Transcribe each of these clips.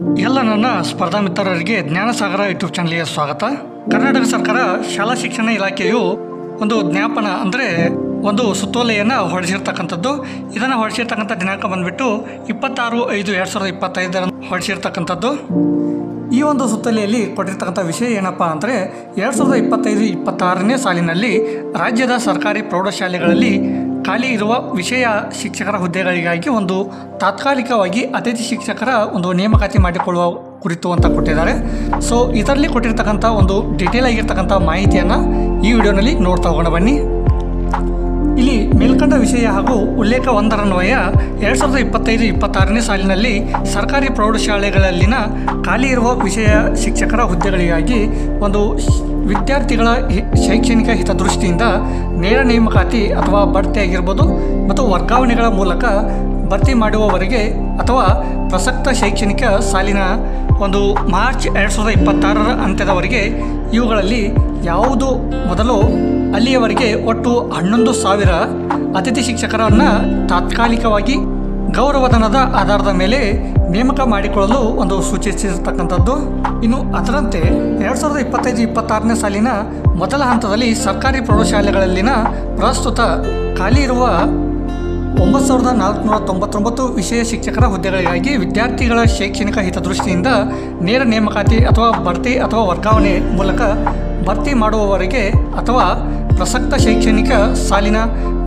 ಎಲ್ಲ ನನ್ನ ಸ್ಪರ್ಧಾ ಮಿತ್ರರಿಗೆ ಜ್ಞಾನಸಾಗರ ಯೂಟ್ಯೂಬ್ ಚಾನಲ್ಗೆ ಸ್ವಾಗತ. ಕರ್ನಾಟಕ ಸರ್ಕಾರ ಶಾಲಾ ಶಿಕ್ಷಣ ಇಲಾಖೆಯು ಒಂದು ಜ್ಞಾಪನ ಅಂದರೆ ಒಂದು ಸುತ್ತೋಲೆಯನ್ನು ಹೊರಡಿಸಿರ್ತಕ್ಕಂಥದ್ದು. ಇದನ್ನು ಹೊರಡಿಸಿರ್ತಕ್ಕಂಥ ದಿನಾಂಕ ಬಂದುಬಿಟ್ಟು 26/5/2025 ಹೊರಡಿಸಿರ್ತಕ್ಕಂಥದ್ದು. ಈ ಒಂದು ಸುತ್ತೋಲೆಯಲ್ಲಿ ಕೊಟ್ಟಿರ್ತಕ್ಕಂಥ ವಿಷಯ ಏನಪ್ಪ ಅಂದರೆ 2025-26ನೇ ಸಾಲಿನಲ್ಲಿ ರಾಜ್ಯದ ಸರ್ಕಾರಿ ಪ್ರೌಢಶಾಲೆಗಳಲ್ಲಿ ಖಾಲಿ ಇರುವ ವಿಷಯ ಶಿಕ್ಷಕರ ಹುದ್ದೆಗಳಿಗಾಗಿ ಒಂದು ತಾತ್ಕಾಲಿಕವಾಗಿ ಅತಿಥಿ ಶಿಕ್ಷಕರ ಒಂದು ನೇಮಕಾತಿ ಮಾಡಿಕೊಳ್ಳುವ ಕುರಿತು ಅಂತ ಕೊಟ್ಟಿದ್ದಾರೆ. ಸೊ ಇದರಲ್ಲಿ ಕೊಟ್ಟಿರ್ತಕ್ಕಂಥ ಒಂದು ಡೀಟೇಲ್ ಆಗಿರ್ತಕ್ಕಂಥ ಮಾಹಿತಿಯನ್ನು ಈ ವಿಡಿಯೋನಲ್ಲಿ ನೋಡ್ತಾ ಹೋಗೋಣ ಬನ್ನಿ. ಇಲ್ಲಿ ಮೇಲ್ಕಂಡ ವಿಷಯ ಹಾಗೂ ಉಲ್ಲೇಖ 1ರನ್ವಯ 2025-26ನೇ ಸಾಲಿನಲ್ಲಿ ಸರ್ಕಾರಿ ಪ್ರೌಢಶಾಲೆಗಳಲ್ಲಿನ ಖಾಲಿ ಇರುವ ವಿಷಯ ಶಿಕ್ಷಕರ ಹುದ್ದೆಗಳಿಗಾಗಿ ಒಂದು ವಿದ್ಯಾರ್ಥಿಗಳ ಶೈಕ್ಷಣಿಕ ಹಿತದೃಷ್ಟಿಯಿಂದ ನೇರ ನೇಮಕಾತಿ ಅಥವಾ ಬಡ್ತಿ ಆಗಿರ್ಬೋದು ಮತ್ತು ವರ್ಗಾವಣೆಗಳ ಮೂಲಕ ಭರ್ತಿ ಮಾಡುವವರೆಗೆ ಅಥವಾ ಪ್ರಸಕ್ತ ಶೈಕ್ಷಣಿಕ ಸಾಲಿನ ಒಂದು ಮಾರ್ಚ್ 2026ರ ಅಂತ್ಯದವರೆಗೆ ಇವುಗಳಲ್ಲಿ ಯಾವುದು ಮೊದಲು ಅಲ್ಲಿಯವರೆಗೆ ಒಟ್ಟು 11,000 ಅತಿಥಿ ಶಿಕ್ಷಕರನ್ನು ತಾತ್ಕಾಲಿಕವಾಗಿ ಗೌರವಧನದ ಆಧಾರದ ಮೇಲೆ ನೇಮಕ ಮಾಡಿಕೊಳ್ಳಲು ಒಂದು ಸೂಚಿಸಿರ್ತಕ್ಕಂಥದ್ದು. ಇನ್ನು ಅದರಂತೆ 2025-26ನೇ ಸಾಲಿನ ಮೊದಲ ಹಂತದಲ್ಲಿ ಸರ್ಕಾರಿ ಪ್ರೌಢಶಾಲೆಗಳಲ್ಲಿನ ಪ್ರಸ್ತುತ ಖಾಲಿ ಇರುವ 9,499 ವಿಷಯ ಶಿಕ್ಷಕರ ಹುದ್ದೆಗಳಿಗಾಗಿ ವಿದ್ಯಾರ್ಥಿಗಳ ಶೈಕ್ಷಣಿಕ ಹಿತದೃಷ್ಟಿಯಿಂದ ನೇರ ನೇಮಕಾತಿ ಅಥವಾ ಬಡ್ತಿ ಅಥವಾ ವರ್ಗಾವಣೆ ಮೂಲಕ ಭರ್ತಿ ಮಾಡುವವರೆಗೆ ಅಥವಾ ಪ್ರಸಕ್ತ ಶೈಕ್ಷಣಿಕ ಸಾಲಿನ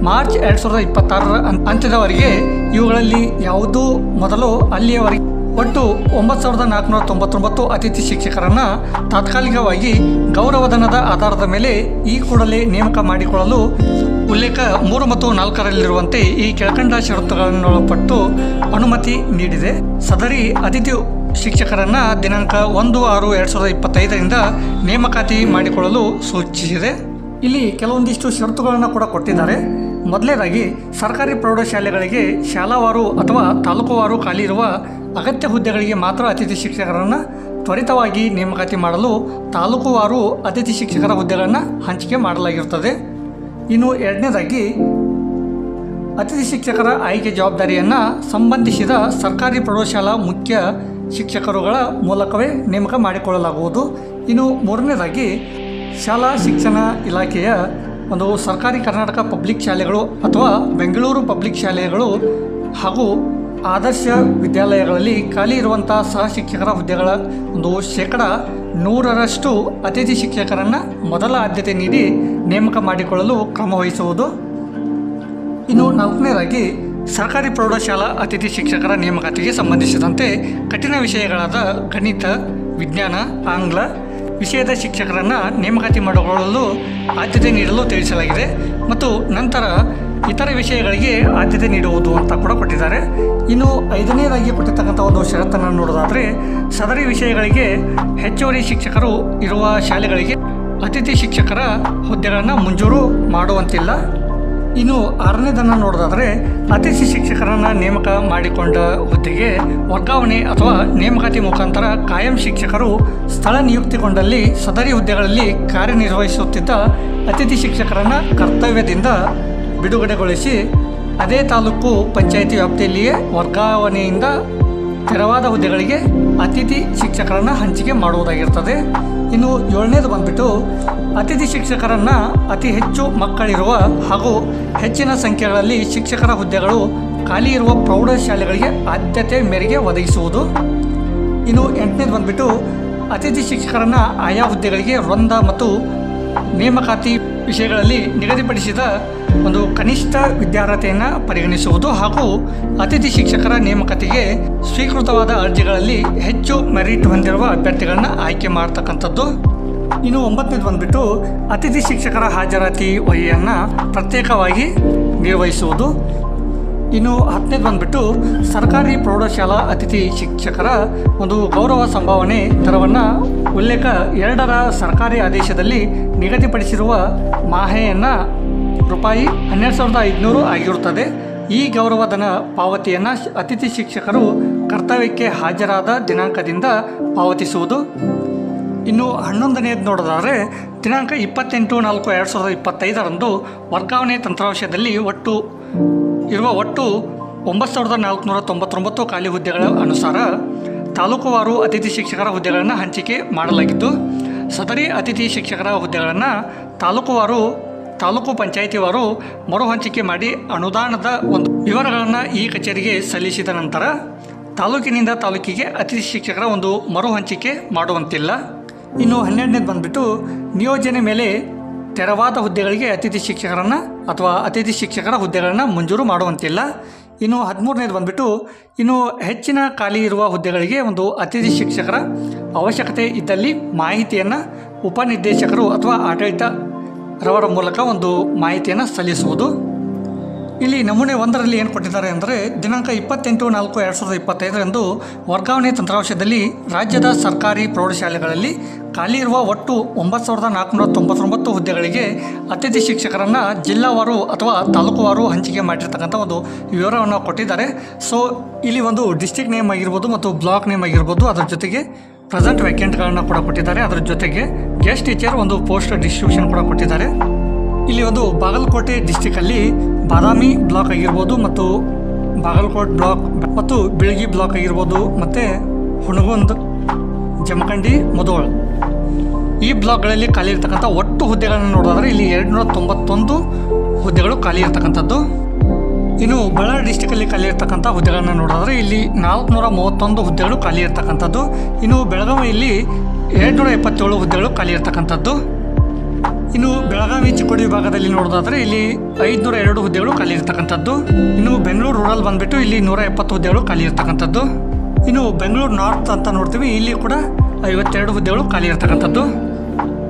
ಮಾರ್ಚ್ 2026ರ ಅಂತ್ಯದವರೆಗೆ ಇವುಗಳಲ್ಲಿ ಯಾವುದೂ ಮೊದಲು ಅಲ್ಲಿಯವರೆಗೆ ಒಟ್ಟು 9,499 ಅತಿಥಿ ಶಿಕ್ಷಕರನ್ನು ತಾತ್ಕಾಲಿಕವಾಗಿ ಗೌರವಧನದ ಆಧಾರದ ಮೇಲೆ ಈ ಕೂಡಲೇ ನೇಮಕ ಮಾಡಿಕೊಳ್ಳಲು ಉಲ್ಲೇಖ 3 ಮತ್ತು 4ರಲ್ಲಿರುವಂತೆ ಈ ಕೆಳಕಂಡ ಷರತ್ತುಗಳನ್ನೊಳಪಟ್ಟು ಅನುಮತಿ ನೀಡಿದೆ. ಸದರಿ ಅತಿಥಿ ಶಿಕ್ಷಕರನ್ನು ದಿನಾಂಕ 1/6/2025ರಿಂದ ನೇಮಕಾತಿ ಮಾಡಿಕೊಳ್ಳಲು ಸೂಚಿಸಿದೆ. ಇಲ್ಲಿ ಕೆಲವೊಂದಿಷ್ಟು ಷರತ್ತುಗಳನ್ನು ಕೂಡ ಕೊಟ್ಟಿದ್ದಾರೆ. ಮೊದಲನೇದಾಗಿ ಸರ್ಕಾರಿ ಪ್ರೌಢಶಾಲೆಗಳಿಗೆ ಶಾಲಾವಾರು ಅಥವಾ ತಾಲೂಕುವಾರು ಖಾಲಿ ಇರುವ ಅಗತ್ಯ ಹುದ್ದೆಗಳಿಗೆ ಮಾತ್ರ ಅತಿಥಿ ಶಿಕ್ಷಕರನ್ನು ತ್ವರಿತವಾಗಿ ನೇಮಕಾತಿ ಮಾಡಲು ತಾಲೂಕುವಾರು ಅತಿಥಿ ಶಿಕ್ಷಕರ ಹುದ್ದೆಗಳನ್ನು ಹಂಚಿಕೆ ಮಾಡಲಾಗಿರುತ್ತದೆ. ಇನ್ನು ಎರಡನೇದಾಗಿ ಅತಿಥಿ ಶಿಕ್ಷಕರ ಆಯ್ಕೆ ಜವಾಬ್ದಾರಿಯನ್ನು ಸಂಬಂಧಿಸಿದ ಸರ್ಕಾರಿ ಪ್ರೌಢಶಾಲಾ ಮುಖ್ಯ ಶಿಕ್ಷಕರುಗಳ ಮೂಲಕವೇ ನೇಮಕ ಮಾಡಿಕೊಳ್ಳಲಾಗುವುದು. ಇನ್ನು ಮೂರನೇದಾಗಿ ಶಾಲಾ ಶಿಕ್ಷಣ ಇಲಾಖೆಯ ಒಂದು ಸರ್ಕಾರಿ ಕರ್ನಾಟಕ ಪಬ್ಲಿಕ್ ಶಾಲೆಗಳು ಅಥವಾ ಬೆಂಗಳೂರು ಪಬ್ಲಿಕ್ ಶಾಲೆಗಳು ಹಾಗೂ ಆದರ್ಶ ವಿದ್ಯಾಲಯಗಳಲ್ಲಿ ಖಾಲಿ ಇರುವಂಥ ಸಹ ಶಿಕ್ಷಕರ ಹುದ್ದೆಗಳ ಒಂದು 100% ಅತಿಥಿ ಶಿಕ್ಷಕರನ್ನು ಮೊದಲ ಆದ್ಯತೆ ನೀಡಿ ನೇಮಕ ಮಾಡಿಕೊಳ್ಳಲು ಕ್ರಮ ವಹಿಸುವುದು. ಇನ್ನು ನಾಲ್ಕನೇದಾಗಿ ಸರ್ಕಾರಿ ಪ್ರೌಢಶಾಲಾ ಅತಿಥಿ ಶಿಕ್ಷಕರ ನೇಮಕಾತಿಗೆ ಸಂಬಂಧಿಸಿದಂತೆ ಕಠಿಣ ವಿಷಯಗಳಾದ ಗಣಿತ, ವಿಜ್ಞಾನ, ಆಂಗ್ಲ ವಿಷಯದ ಶಿಕ್ಷಕರನ್ನು ನೇಮಕಾತಿ ಮಾಡಿಕೊಳ್ಳಲು ಆದ್ಯತೆ ನೀಡಲು ತಿಳಿಸಲಾಗಿದೆ ಮತ್ತು ನಂತರ ಇತರ ವಿಷಯಗಳಿಗೆ ಆದ್ಯತೆ ನೀಡುವುದು ಅಂತ ಕೂಡ ಕೊಟ್ಟಿದ್ದಾರೆ. ಇನ್ನು 5ನೇದಾಗಿ ಕೊಟ್ಟಿರ್ತಕ್ಕಂಥ ಒಂದು ಷರತ್ತನ್ನು ನೋಡೋದಾದರೆ ಸದರಿ ವಿಷಯಗಳಿಗೆ ಹೆಚ್ಚುವರಿ ಶಿಕ್ಷಕರು ಇರುವ ಶಾಲೆಗಳಿಗೆ ಅತಿಥಿ ಶಿಕ್ಷಕರ ಹುದ್ದೆಗಳನ್ನು ಮಂಜೂರು ಮಾಡುವಂತಿಲ್ಲ. ಇನ್ನು 6ನೇದನ್ನು ನೋಡೋದಾದರೆ ಅತಿಥಿ ಶಿಕ್ಷಕರನ್ನು ನೇಮಕ ಮಾಡಿಕೊಂಡ ಹುದ್ದೆಗೆ ವರ್ಗಾವಣೆ ಅಥವಾ ನೇಮಕಾತಿ ಮುಖಾಂತರ ಕಾಯಂ ಶಿಕ್ಷಕರು ಸ್ಥಳ ನಿಯುಕ್ತಿಗೊಂಡಲ್ಲಿ ಸದರಿ ಹುದ್ದೆಗಳಲ್ಲಿ ಕಾರ್ಯನಿರ್ವಹಿಸುತ್ತಿದ್ದ ಅತಿಥಿ ಶಿಕ್ಷಕರನ್ನು ಕರ್ತವ್ಯದಿಂದ ಬಿಡುಗಡೆಗೊಳಿಸಿ ಅದೇ ತಾಲೂಕು ಪಂಚಾಯಿತಿ ವ್ಯಾಪ್ತಿಯಲ್ಲಿಯೇ ವರ್ಗಾವಣೆಯಿಂದ ತೆರವಾದ ಹುದ್ದೆಗಳಿಗೆ ಅತಿಥಿ ಶಿಕ್ಷಕರನ್ನು ಹಂಚಿಕೆ ಮಾಡುವುದಾಗಿರ್ತದೆ. ಇನ್ನು 7ನೇದು ಬಂದ್ಬಿಟ್ಟು ಅತಿಥಿ ಶಿಕ್ಷಕರನ್ನು ಅತಿ ಹೆಚ್ಚು ಮಕ್ಕಳಿರುವ ಹಾಗೂ ಹೆಚ್ಚಿನ ಸಂಖ್ಯೆಗಳಲ್ಲಿ ಶಿಕ್ಷಕರ ಹುದ್ದೆಗಳು ಖಾಲಿ ಇರುವ ಪ್ರೌಢಶಾಲೆಗಳಿಗೆ ಆದ್ಯತೆ ಮೇರೆಗೆ ಒದಗಿಸುವುದು. ಇನ್ನು 8ನೇದು ಬಂದ್ಬಿಟ್ಟು ಅತಿಥಿ ಶಿಕ್ಷಕರನ್ನು ಆಯಾ ಹುದ್ದೆಗಳಿಗೆ ವೃಂದ ಮತ್ತು ನೇಮಕಾತಿ ವಿಷಯಗಳಲ್ಲಿ ನಿಗದಿಪಡಿಸಿದ ಒಂದು ಕನಿಷ್ಠ ವಿದ್ಯಾರ್ಹತೆಯನ್ನು ಪರಿಗಣಿಸುವುದು ಹಾಗೂ ಅತಿಥಿ ಶಿಕ್ಷಕರ ನೇಮಕಾತಿಗೆ ಸ್ವೀಕೃತವಾದ ಅರ್ಜಿಗಳಲ್ಲಿ ಹೆಚ್ಚು ಮೆರಿಟ್ ಹೊಂದಿರುವ ಅಭ್ಯರ್ಥಿಗಳನ್ನು ಆಯ್ಕೆ ಮಾಡ್ತಕ್ಕಂಥದ್ದು. ಇನ್ನು 9ನೇದು ಬಂದ್ಬಿಟ್ಟು ಅತಿಥಿ ಶಿಕ್ಷಕರ ಹಾಜರಾತಿ ವಹಿಯನ್ನು ಪ್ರತ್ಯೇಕವಾಗಿ ನಿರ್ವಹಿಸುವುದು. ಇನ್ನು 10ನೇದು ಬಂದ್ಬಿಟ್ಟು ಸರ್ಕಾರಿ ಪ್ರೌಢಶಾಲಾ ಅತಿಥಿ ಶಿಕ್ಷಕರ ಒಂದು ಗೌರವ ಸಂಭಾವನೆ ದರವನ್ನು ಉಲ್ಲೇಖ 2ರ ಸರ್ಕಾರಿ ಆದೇಶದಲ್ಲಿ ನಿಗದಿಪಡಿಸಿರುವ ಮಾಹೆಯನ್ನು ₹12,500 ಆಗಿರುತ್ತದೆ. ಈ ಗೌರವಧನ ಪಾವತಿಯನ್ನು ಅತಿಥಿ ಶಿಕ್ಷಕರು ಕರ್ತವ್ಯಕ್ಕೆ ಹಾಜರಾದ ದಿನಾಂಕದಿಂದ ಪಾವತಿಸುವುದು. ಇನ್ನು 11ನೇದು ನೋಡೋದಾದರೆ ದಿನಾಂಕ 28/4/2025ರಂದು ವರ್ಗಾವಣೆ ತಂತ್ರಾಂಶದಲ್ಲಿ ಒಟ್ಟು 9,499 ಖಾಲಿ ಹುದ್ದೆಗಳ ಅನುಸಾರ ತಾಲೂಕುವಾರು ಅತಿಥಿ ಶಿಕ್ಷಕರ ಹುದ್ದೆಗಳನ್ನು ಹಂಚಿಕೆ ಮಾಡಲಾಗಿದ್ದು, ಸದರಿ ಅತಿಥಿ ಶಿಕ್ಷಕರ ಹುದ್ದೆಗಳನ್ನು ತಾಲೂಕು ಪಂಚಾಯಿತಿವಾರು ಮರು ಹಂಚಿಕೆ ಮಾಡಿ ಅನುದಾನದ ಒಂದು ವಿವರಗಳನ್ನು ಈ ಕಚೇರಿಗೆ ಸಲ್ಲಿಸಿದ ನಂತರ ತಾಲೂಕಿನಿಂದ ತಾಲೂಕಿಗೆ ಅತಿಥಿ ಶಿಕ್ಷಕರ ಒಂದು ಮರು ಹಂಚಿಕೆ ಮಾಡುವಂತಿಲ್ಲ. ಇನ್ನು 12ನೇದು ಬಂದುಬಿಟ್ಟು ನಿಯೋಜನೆ ಮೇಲೆ ತೆರವಾದ ಹುದ್ದೆಗಳಿಗೆ ಅತಿಥಿ ಶಿಕ್ಷಕರನ್ನು ಅಥವಾ ಅತಿಥಿ ಶಿಕ್ಷಕರ ಹುದ್ದೆಗಳನ್ನು ಮಂಜೂರು ಮಾಡುವಂತಿಲ್ಲ. ಇನ್ನು 13ನೇದು ಬಂದುಬಿಟ್ಟು ಇನ್ನು ಹೆಚ್ಚಿನ ಖಾಲಿ ಇರುವ ಹುದ್ದೆಗಳಿಗೆ ಒಂದು ಅತಿಥಿ ಶಿಕ್ಷಕರ ಅವಶ್ಯಕತೆ ಇದ್ದಲ್ಲಿ ಮಾಹಿತಿಯನ್ನು ಉಪನಿರ್ದೇಶಕರು ಅಥವಾ ಆಡಳಿತರವರ ಮೂಲಕ ಒಂದು ಮಾಹಿತಿಯನ್ನು ಸಲ್ಲಿಸುವುದು. ಇಲ್ಲಿ ನಮೂನೆ 1ರಲ್ಲಿ ಏನು ಕೊಟ್ಟಿದ್ದಾರೆ ಅಂದರೆ, ದಿನಾಂಕ 28/4/2025 ವರ್ಗಾವಣೆ ತಂತ್ರಾಂಶದಲ್ಲಿ ರಾಜ್ಯದ ಸರ್ಕಾರಿ ಪ್ರೌಢಶಾಲೆಗಳಲ್ಲಿ ಖಾಲಿ ಇರುವ ಒಟ್ಟು 9499 ಹುದ್ದೆಗಳಿಗೆ ಅತಿಥಿ ಶಿಕ್ಷಕರನ್ನು ಜಿಲ್ಲಾವಾರು ಅಥವಾ ತಾಲೂಕುವಾರು ಹಂಚಿಕೆ ಮಾಡಿರ್ತಕ್ಕಂಥ ಒಂದು ವಿವರವನ್ನು ಕೊಟ್ಟಿದ್ದಾರೆ. ಸೊ ಇಲ್ಲಿ ಒಂದು ಡಿಸ್ಟ್ರಿಕ್ಟ್ ನೇಮ್ ಆಗಿರ್ಬೋದು ಮತ್ತು ಬ್ಲಾಕ್ ನೇಮ್ ಆಗಿರ್ಬೋದು, ಅದರ ಜೊತೆಗೆ ಪ್ರೆಸೆಂಟ್ ವೇಕೆಂಟ್ಗಳನ್ನು ಕೂಡ ಕೊಟ್ಟಿದ್ದಾರೆ. ಅದರ ಜೊತೆಗೆ ಗೆಸ್ಟ್ ಟೀಚರ್ ಒಂದು ಪೋಸ್ಟ್ ಡಿಸ್ಟ್ರಿಬ್ಯೂಷನ್ ಕೂಡ ಕೊಟ್ಟಿದ್ದಾರೆ. ಇಲ್ಲಿ ಒಂದು ಬಾಗಲಕೋಟೆ ಡಿಸ್ಟಿಕಲ್ಲಿ ಬಾದಾಮಿ ಬ್ಲಾಕ್ ಆಗಿರ್ಬೋದು ಮತ್ತು ಬಾಗಲಕೋಟೆ ಬ್ಲಾಕ್ ಮತ್ತು ಬಿಳಗಿ ಬ್ಲಾಕ್ ಆಗಿರ್ಬೋದು ಮತ್ತು ಹುಣಗುಂದ್, ಜಮಖಂಡಿ, ಮುಧೋಳ ಈ ಬ್ಲಾಕ್ಗಳಲ್ಲಿ ಖಾಲಿ ಇರ್ತಕ್ಕಂಥ ಒಟ್ಟು ಹುದ್ದೆಗಳನ್ನು ನೋಡೋದಾದರೆ ಇಲ್ಲಿ 291 ಹುದ್ದೆಗಳು ಖಾಲಿ ಇರ್ತಕ್ಕಂಥದ್ದು. ಇನ್ನು ಬಳ್ಳಾರಿ ಡಿಸ್ಟಿಕಲ್ಲಿ ಖಾಲಿ ಇರ್ತಕ್ಕಂಥ ಹುದ್ದೆಗಳನ್ನು ನೋಡೋದಾದರೆ ಇಲ್ಲಿ 431 ಹುದ್ದೆಗಳು ಖಾಲಿ ಇರ್ತಕ್ಕಂಥದ್ದು. ಇನ್ನು ಬೆಳಗಾವಿಯಲ್ಲಿ 277 ಹುದ್ದೆಗಳು ಖಾಲಿ ಇರ್ತಕ್ಕಂಥದ್ದು. ಇನ್ನು ಬೆಳಗಾವಿ ಚಿಕ್ಕೋಡಿ ವಿಭಾಗದಲ್ಲಿ ನೋಡೋದಾದರೆ ಇಲ್ಲಿ 502 ಹುದ್ದೆಗಳು ಖಾಲಿ ಇರ್ತಕ್ಕಂಥದ್ದು. ಇನ್ನು ಬೆಂಗಳೂರು ರೂರಲ್ ಬಂದುಬಿಟ್ಟು ಇಲ್ಲಿ 170 ಹುದ್ದೆಗಳು ಖಾಲಿ ಇರ್ತಕ್ಕಂಥದ್ದು. ಇನ್ನು ಬೆಂಗಳೂರು ನಾರ್ತ್ ಅಂತ ನೋಡ್ತೀವಿ, ಇಲ್ಲಿ ಕೂಡ 52 ಹುದ್ದೆಗಳು ಖಾಲಿ ಇರ್ತಕ್ಕಂಥದ್ದು.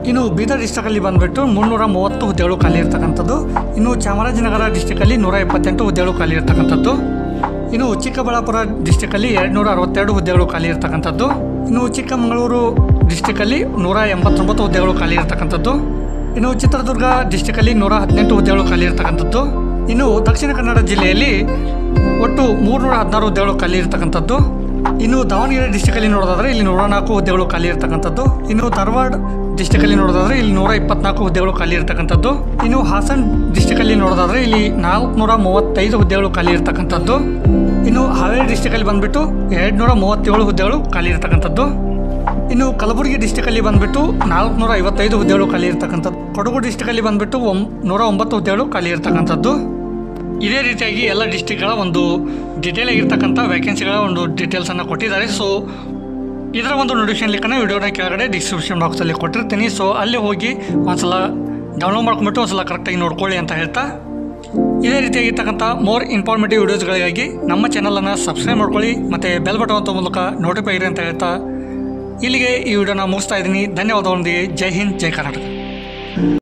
ಇನ್ನು ಬೀದರ್ ಡಿಸ್ಟಿಕಲ್ಲಿ ಬಂದುಬಿಟ್ಟು 330 ಹುದ್ದೆಗಳು ಖಾಲಿ ಇರ್ತಕ್ಕಂಥದ್ದು. ಇನ್ನು ಚಾಮರಾಜನಗರ ಡಿಸ್ಟಿಕಲ್ಲಿ 128 ಹುದ್ದೆಗಳು ಖಾಲಿ ಇರ್ತಕ್ಕಂಥದ್ದು. ಇನ್ನು ಚಿಕ್ಕಬಳ್ಳಾಪುರ ಡಿಸ್ಟಿಕಲ್ಲಿ 262 ಹುದ್ದೆಗಳು ಖಾಲಿ ಇರ್ತಕ್ಕಂಥದ್ದು. ಇನ್ನು ಚಿಕ್ಕಮಗಳೂರು ಡಿಸ್ಟಿಕಲ್ಲಿ 189 ಹುದ್ದೆಗಳು ಖಾಲಿ ಇರ್ತಕ್ಕಂಥದ್ದು. ಇನ್ನು ಚಿತ್ರದುರ್ಗ ಡಿಸ್ಟಿಕಲ್ಲಿ 118 ಹುದ್ದೆಗಳು ಖಾಲಿ ಇರ್ತಕ್ಕಂಥದ್ದು. ಇನ್ನು ದಕ್ಷಿಣ ಕನ್ನಡ ಜಿಲ್ಲೆಯಲ್ಲಿ ಒಟ್ಟು 316 ಹುದ್ದೆಗಳು ಖಾಲಿ ಇರ್ತಕ್ಕಂಥದ್ದು. ಇನ್ನು ದಾವಣಗೆರೆ ಡಿಸ್ಟಿಕಲ್ಲಿ ನೋಡೋದಾದರೆ ಇಲ್ಲಿ 104 ಹುದ್ದೆಗಳು ಖಾಲಿ ಇರ್ತಕ್ಕಂಥದ್ದು. ಇನ್ನು ಧಾರವಾಡ ಡಿಸ್ಟಿಕಲ್ಲಿ ನೋಡೋದಾದರೆ ಇಲ್ಲಿ 124 ಹುದ್ದೆಗಳು ಖಾಲಿ ಇರ್ತಕ್ಕಂಥದ್ದು. ಇನ್ನು ಹಾಸನ ಡಿಸ್ಟಿಕಲ್ಲಿ ನೋಡೋದಾದರೆ ಇಲ್ಲಿ 435 ಹುದ್ದೆಗಳು ಖಾಲಿ ಇರ್ತಕ್ಕಂಥದ್ದು. ಇನ್ನು ಹಾವೇರಿ ಡಿಸ್ಟಿಕಲ್ಲಿ ಬಂದುಬಿಟ್ಟು 237 ಹುದ್ದೆಗಳು ಖಾಲಿ ಇರ್ತಕ್ಕಂಥದ್ದು. ಇನ್ನು ಕಲಬುರಗಿ ಡಿಸ್ಟಿಕಲ್ಲಿ ಬಂದುಬಿಟ್ಟು 455 ಹುದ್ದೆಗಳು ಖಾಲಿ ಇರ್ತಕ್ಕಂಥದ್ದು. ಕೊಡಗು ಡಿಸ್ಟಿಕಲ್ಲಿ ಬಂದುಬಿಟ್ಟು 109 ಹುದ್ದೆಗಳು ಖಾಲಿ ಇರ್ತಕ್ಕಂಥದ್ದು. ಇದೇ ರೀತಿಯಾಗಿ ಎಲ್ಲ ಡಿಸ್ಟಿಕ್ಗಳ ಒಂದು ಡಿಟೇಲ್ ಆಗಿರ್ತಕ್ಕಂಥ ವ್ಯಾಕೆನ್ಸಿಗಳ ಒಂದು ಡೀಟೇಲ್ಸನ್ನು ಕೊಟ್ಟಿದ್ದಾರೆ. ಸೊ ಇದರ ಒಂದು ನೋಟಿಫಿಕೇಶನ್ ಲಿಂಕನ್ನು ವಿಡಿಯೋನ ಕೆಳಗಡೆ ಡಿಸ್ಕ್ರಿಪ್ಷನ್ ಬಾಕ್ಸಲ್ಲಿ ಕೊಟ್ಟಿರ್ತೀನಿ. ಸೊ ಅಲ್ಲಿ ಹೋಗಿ ಒಂದ್ಸಲ ಡೌನ್ಲೋಡ್ ಮಾಡ್ಕೊಂಬಿಟ್ಟು ಒಂದ್ಸಲ ಕರೆಕ್ಟಾಗಿ ನೋಡ್ಕೊಳ್ಳಿ ಅಂತ ಹೇಳ್ತಾ, ಇದೇ ರೀತಿಯಾಗಿರ್ತಕ್ಕಂಥ ಮೋರ್ ಇನ್ಫಾರ್ಮೇಟಿವ್ ವಿಡಿಯೋಸ್ಗಳಿಗಾಗಿ ನಮ್ಮ ಚಾನಲನ್ನು ಸಬ್ಸ್ಕ್ರೈಬ್ ಮಾಡ್ಕೊಳ್ಳಿ ಮತ್ತು ಬೆಲ್ ಬಟನ್ ಅಂತ ಮೂಲಕ ನೋಟಿಫೈ ಇರಿ ಅಂತ ಹೇಳ್ತಾ ಇಲ್ಲಿಗೆ ಈ ವಿಡಿಯೋನ ಮುಗಿಸ್ತಾ ಇದ್ದೀನಿ. ಧನ್ಯವಾದಗಳೊಂದಿಗೆ ಜೈ ಹಿಂದ್, ಜೈ ಕರ್ನಾಟಕ.